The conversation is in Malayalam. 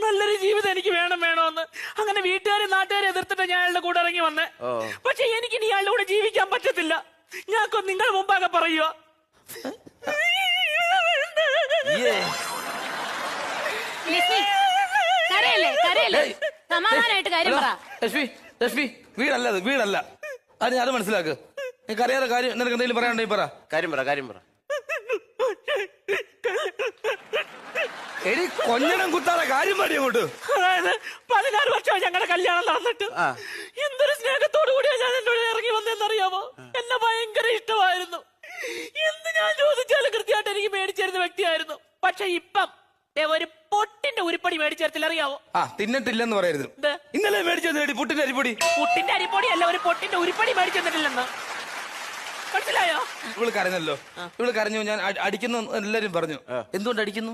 നല്ലൊരു ജീവിതം എനിക്ക് വേണമെന്ന്. അങ്ങനെ വീട്ടുകാരെ നാട്ടുകാരെ എതിർത്തിട്ട് ഞാൻ അയാളുടെ കൂടെ ഇറങ്ങി വന്നേ. പക്ഷെ എനിക്ക് ഇനി അയാളുടെ കൂടെ ജീവിക്കാൻ പറ്റത്തില്ല. ഞാൻ നിങ്ങൾ മുമ്പാകെ പറയുക. സമാധാനമായിട്ട് കാര്യം പറ. ലക്ഷ്മി വീടല്ല അത് മനസ്സിലാക്ക്. നിനക്ക് അറിയാതെ കാര്യം നിനക്ക് എന്തെങ്കിലും പറയാനുണ്ടെങ്കിൽ പറ. കാര്യം പറ. എടി കൊഞ്ഞണം കുത്താതെ കാര്യം പറയും അങ്ങോട്ട്. അതായത് 14 വർഷമായി ഞങ്ങളുടെ കല്യാണം നടന്നിട്ട് എന്തൊരു സ്നേഹത്തോടു കൂടിയാ ഞാൻ എന്നോട് ഇറങ്ങി വന്നതെന്നറിയാമോ? എന്നെ ഭയങ്കര ഇഷ്ടമായിരുന്നു. എന്ത് ഞാൻ ചോദിച്ചാലും കൃത്യമായിട്ട് എനിക്ക് മേടിച്ചിരുന്ന വ്യക്തിയായിരുന്നു. പക്ഷെ ഇപ്പം ഒരു പൊട്ടിന്റെ ഉരുപ്പടി മേടിച്ചേർത്തില്ല, അറിയാവോ? തിന്നിട്ടില്ലെന്ന് പറയരുത്. ഇന്നലെ മേടിച്ചത് പുട്ടിന്റെ അരിപ്പൊടി അല്ല, ഒരു പൊട്ടിന്റെ ഉരുപ്പടി മേടിച്ചെന്നിട്ടില്ലെന്ന്. മനസ്സിലായോ? ഇവള് കരഞ്ഞല്ലോ. ഇവള് കരഞ്ഞു. ഞാൻ അടിക്കുന്നു എല്ലാരും പറഞ്ഞു. എന്തുകൊണ്ട് അടിക്കുന്നു?